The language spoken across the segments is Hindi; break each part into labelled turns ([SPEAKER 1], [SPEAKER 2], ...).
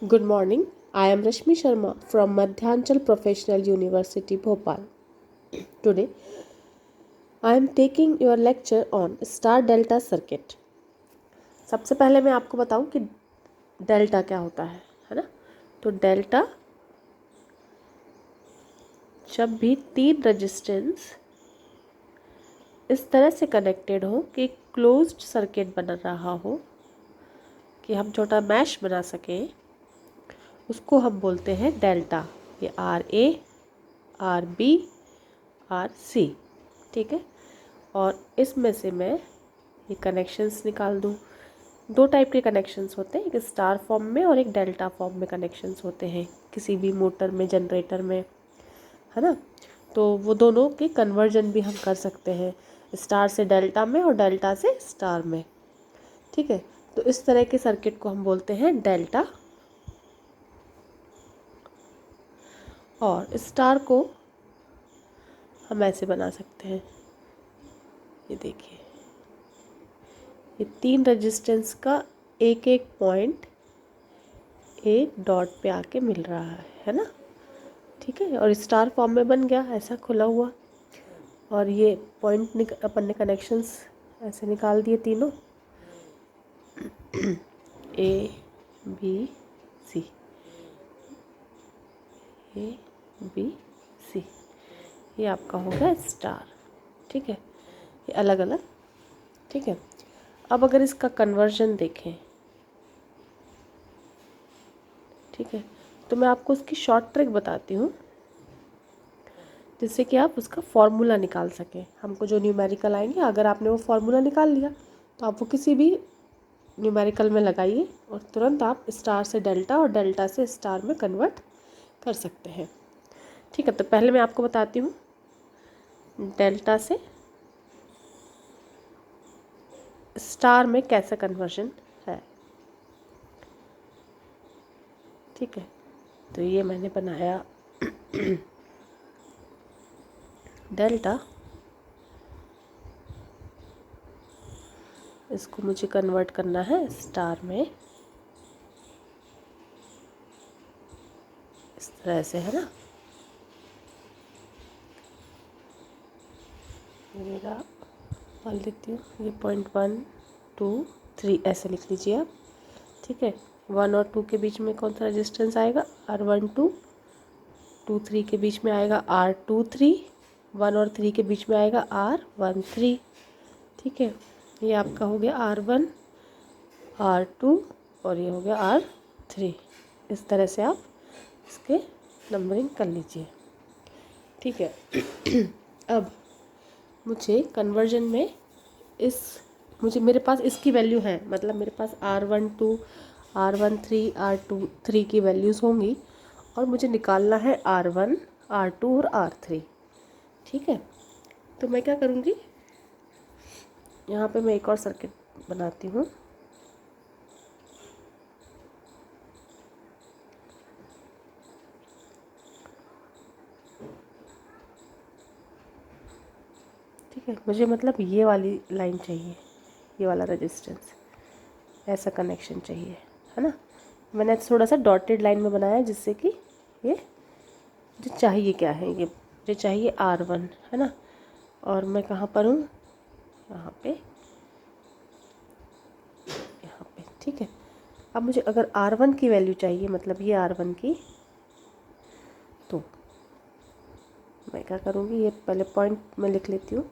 [SPEAKER 1] Good morning. I am Rashmi Sharma from Madhyanchal Professional University, Bhopal. Today, I am taking your lecture on Star Delta Circuit. सबसे पहले मैं आपको बताऊं कि डेल्टा क्या होता है ना। तो डेल्टा जब भी तीन रेजिस्टेंस इस तरह से कनेक्टेड हो कि क्लोज्ड सर्किट बन रहा हो कि हम छोटा मैश बना सकें, उसको हम बोलते हैं डेल्टा। ये RA, RB, RC, ठीक है। और इसमें से मैं ये कनेक्शंस निकाल दूँ। दो टाइप के कनेक्शंस होते हैं, एक स्टार फॉर्म में और एक डेल्टा फॉर्म में कनेक्शंस होते हैं किसी भी मोटर में, जनरेटर में, है ना। तो वो दोनों के कन्वर्जन भी हम कर सकते हैं, स्टार से डेल्टा में और डेल्टा से स्टार में, ठीक है। तो इस तरह के सर्किट को हम बोलते हैं डेल्टा। और स्टार को हम ऐसे बना सकते हैं, ये देखिए, ये तीन रेजिस्टेंस का एक एक पॉइंट एक डॉट पे आके मिल रहा है ना, ठीक है। और स्टार फॉर्म में बन गया ऐसा खुला हुआ। और ये पॉइंट अपन ने कनेक्शंस ऐसे निकाल दिए तीनों, A B C, A B C, ये आपका हो गया स्टार, ठीक है। ये अलग अलग, ठीक है। अब अगर इसका कन्वर्जन देखें, ठीक है, तो मैं आपको उसकी शॉर्ट ट्रिक बताती हूँ जिससे कि आप उसका फॉर्मूला निकाल सकें। हमको जो न्यूमेरिकल आएंगे, अगर आपने वो फॉर्मूला निकाल लिया तो आप वो किसी भी न्यूमेरिकल में लगाइए और तुरंत आप स्टार से डेल्टा और डेल्टा से स्टार में कन्वर्ट कर सकते हैं, ठीक है। तो पहले मैं आपको बताती हूँ डेल्टा से स्टार में कैसा कन्वर्जन है, ठीक है। तो ये मैंने बनाया डेल्टा, इसको मुझे कन्वर्ट करना है स्टार में, इस तरह से, है ना। मेरा मान लेती हूँ ये 0.123 ऐसे लिख लीजिए आप, ठीक है। 1 और 2 के बीच में कौन सा रेजिस्टेंस आएगा, R12, 2 3 के बीच में आएगा R23, 1 और 3 के बीच में आएगा R13, ठीक है। ये आपका हो गया R1, R2 और ये हो गया R3। इस तरह से आप इसके नंबरिंग कर लीजिए, ठीक है। अब मुझे कन्वर्जन में मेरे पास इसकी वैल्यू है, मतलब मेरे पास R12, R13, R23 की वैल्यूज़ होंगी और मुझे निकालना है R1, R2 और R3, ठीक है। तो मैं क्या करूँगी, यहाँ पे मैं एक और सर्किट बनाती हूँ, ठीक है। मुझे मतलब ये वाली लाइन चाहिए, ये वाला रेजिस्टेंस, ऐसा कनेक्शन चाहिए, है ना। मैंने थोड़ा सा डॉटेड लाइन में बनाया जिससे कि ये जो चाहिए क्या है, ये जो चाहिए R1, है ना। और मैं कहाँ पर हूँ, यहाँ पे, यहाँ पे, ठीक है। अब मुझे अगर R1 की वैल्यू चाहिए, मतलब ये R1 की, तो मैं क्या करूँगी, ये पहले पॉइंट में लिख लेती हूँ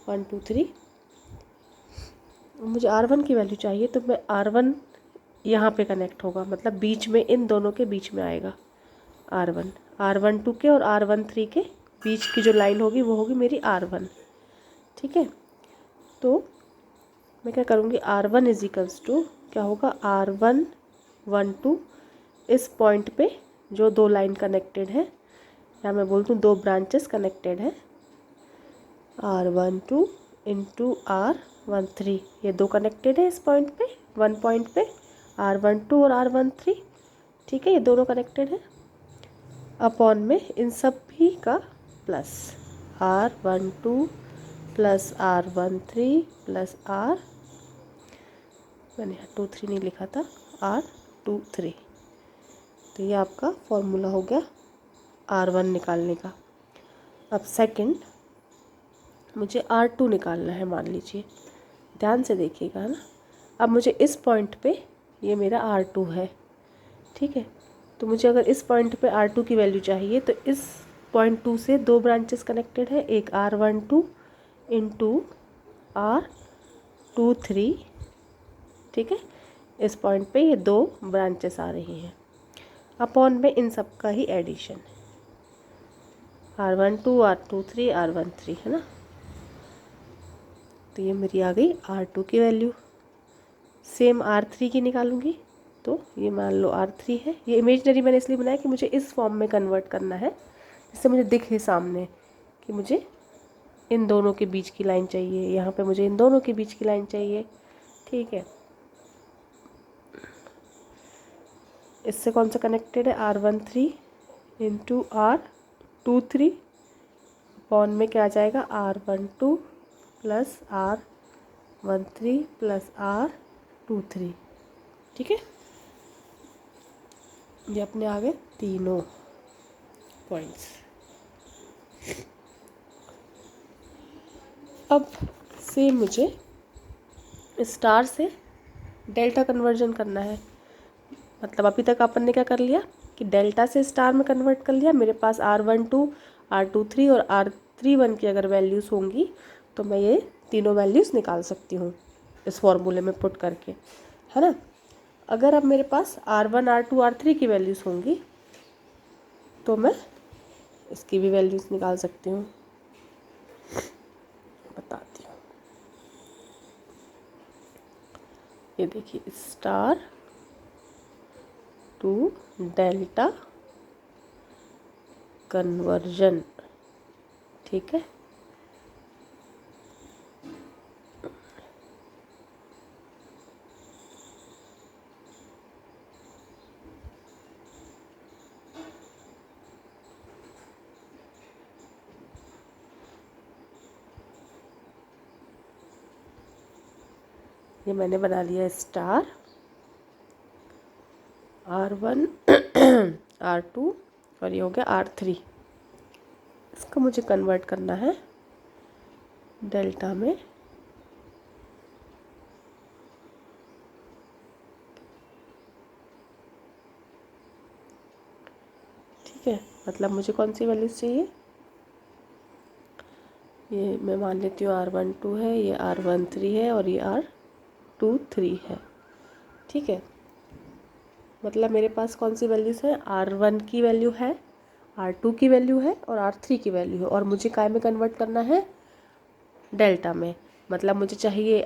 [SPEAKER 1] 1 2 3। मुझे R1 की वैल्यू चाहिए तो मैं R1 यहाँ पे कनेक्ट होगा, मतलब बीच में, इन दोनों के बीच में आएगा R1, R12 के और R13 के बीच की जो लाइन होगी वो होगी मेरी R1, ठीक है। तो मैं क्या करूँगी, R1 इज इक्वल्स टू क्या होगा, R1 1 2, इस पॉइंट पे जो दो लाइन कनेक्टेड है, या मैं बोल दूँ दो ब्रांचेस कनेक्टेड है, R12 इंटू R13, ये दो कनेक्टेड है इस पॉइंट पे, वन पॉइंट पे R12 और R13, ठीक है। ये दोनों कनेक्टेड है, अपॉन में इन सब भी का plus R12 plus R13 plus मैंने यहाँ 2 3 नहीं लिखा था, R23, तो ये आपका फॉर्मूला हो गया R1 निकालने का। अब सेकंड मुझे R2 निकालना है, मान लीजिए, ध्यान से देखिएगा, है ना। अब मुझे इस पॉइंट पे ये मेरा R2 है, ठीक है। तो मुझे अगर इस पॉइंट पे R2 की वैल्यू चाहिए तो इस पॉइंट 2 से दो ब्रांचेस कनेक्टेड है, एक R12 इंटू R23, ठीक है। इस पॉइंट पे ये दो ब्रांचेस आ रही हैं, अपॉन में इन सब का ही एडिशन, R12 R23 R13, है ना। तो ये मेरी आ गई R2 की वैल्यू। सेम R3 की निकालूंगी तो ये मान लो R3 है। ये इमेजनरी मैंने इसलिए बनाया कि मुझे इस फॉर्म में कन्वर्ट करना है, जिससे मुझे दिखे सामने कि मुझे इन दोनों के बीच की लाइन चाहिए, यहाँ पे मुझे इन दोनों के बीच की लाइन चाहिए, ठीक है। इससे कौन सा कनेक्टेड है, R13 इंटू R23, अपॉन में क्या आ जाएगा, R12 plus R13 plus R23, ठीक है। ये अपने आ गए तीनों पॉइंट्स। अब सेम मुझे स्टार से डेल्टा कन्वर्जन करना है। मतलब अभी तक अपन ने क्या कर लिया कि डेल्टा से स्टार में कन्वर्ट कर लिया। मेरे पास R12 R23 और R31 की अगर वैल्यूज़ होंगी तो मैं ये तीनों वैल्यूज़ निकाल सकती हूँ इस फॉर्मूले में पुट करके, है ना। अगर अब मेरे पास R1 R2 R3 की वैल्यूज़ होंगी तो मैं इसकी भी वैल्यूज़ निकाल सकती हूँ। बताती हूँ, ये देखिए, स्टार टू डेल्टा कन्वर्जन, ठीक है। ये मैंने बना लिया स्टार R1 R2 और ये हो गया R3। इसको मुझे कन्वर्ट करना है डेल्टा में, ठीक है। मतलब मुझे कौन सी वैल्यूज़ चाहिए, ये मैं मान लेती हूँ R12 है, ये R13 है और ये R23 है, ठीक है। मतलब मेरे पास कौन सी वैल्यूज़ है, R1 की वैल्यू है, R2 की वैल्यू है और R3 की वैल्यू है, और मुझे काय में कन्वर्ट करना है, डेल्टा में। मतलब मुझे चाहिए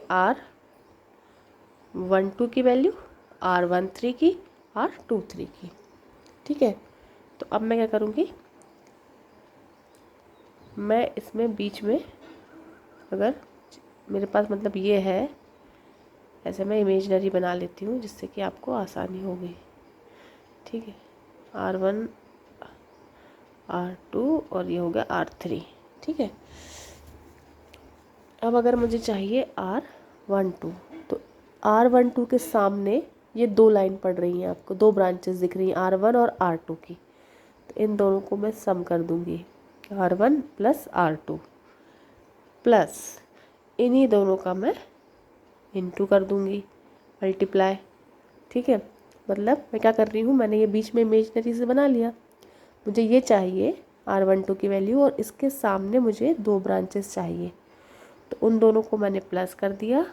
[SPEAKER 1] R12 की वैल्यू, R13 की, R23 की, ठीक है। तो अब मैं क्या करूँगी, मैं इसमें बीच में अगर मेरे पास मतलब ये है, ऐसे मैं इमेजनरी बना लेती हूँ जिससे कि आपको आसानी होगी, ठीक है। R1 R2 और ये हो गया R3, ठीक है। अब अगर मुझे चाहिए R12, तो R12 के सामने ये दो लाइन पड़ रही हैं, आपको दो ब्रांचेस दिख रही हैं, R1 और R2 की। तो इन दोनों को मैं सम कर दूंगी, R1 प्लस R2 प्लस इन्हीं दोनों का मैं इंटू कर दूंगी, मल्टीप्लाई, ठीक है। मतलब मैं क्या कर रही हूँ, मैंने ये बीच में इमेजनरी से बना लिया। मुझे ये चाहिए R12 की वैल्यू और इसके सामने मुझे दो ब्रांचेस चाहिए, तो उन दोनों को मैंने प्लस कर दिया,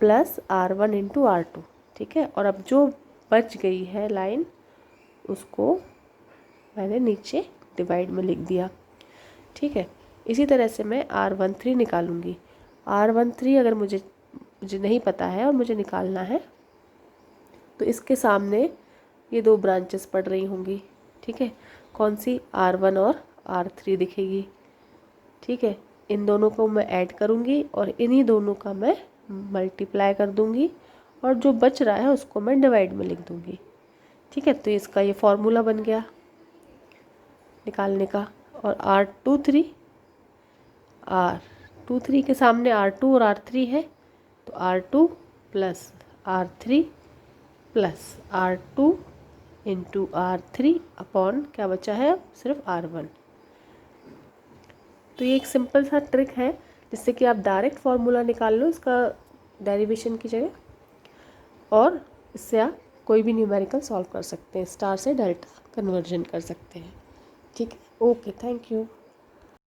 [SPEAKER 1] प्लस R1 इंटू R2, ठीक है। और अब जो बच गई है लाइन उसको मैंने नीचे डिवाइड में लिख दिया, ठीक है। इसी तरह से मैं R13 निकालूंगी। R13 अगर मुझे नहीं पता है और मुझे निकालना है तो इसके सामने ये दो ब्रांचेस पड़ रही होंगी, ठीक है। कौन सी, R1 और R3 दिखेगी, ठीक है। इन दोनों को मैं ऐड करूँगी और इन्हीं दोनों का मैं मल्टीप्लाई कर दूँगी और जो बच रहा है उसको मैं डिवाइड में लिख दूँगी, ठीक है। तो इसका ये फॉर्मूला बन गया निकालने का। और R23 के सामने R2 और R3 है, तो R2 plus R3 plus R2 into R3 upon क्या बचा है सिर्फ R1। तो ये एक सिंपल सा ट्रिक है जिससे कि आप डायरेक्ट फार्मूला निकाल लो इसका डेरिवेशन की जगह, और इससे आप कोई भी न्यूमेरिकल सॉल्व कर सकते हैं, स्टार से डेल्टा कन्वर्जन कर सकते हैं। ठीक है, ओके, थैंक यू।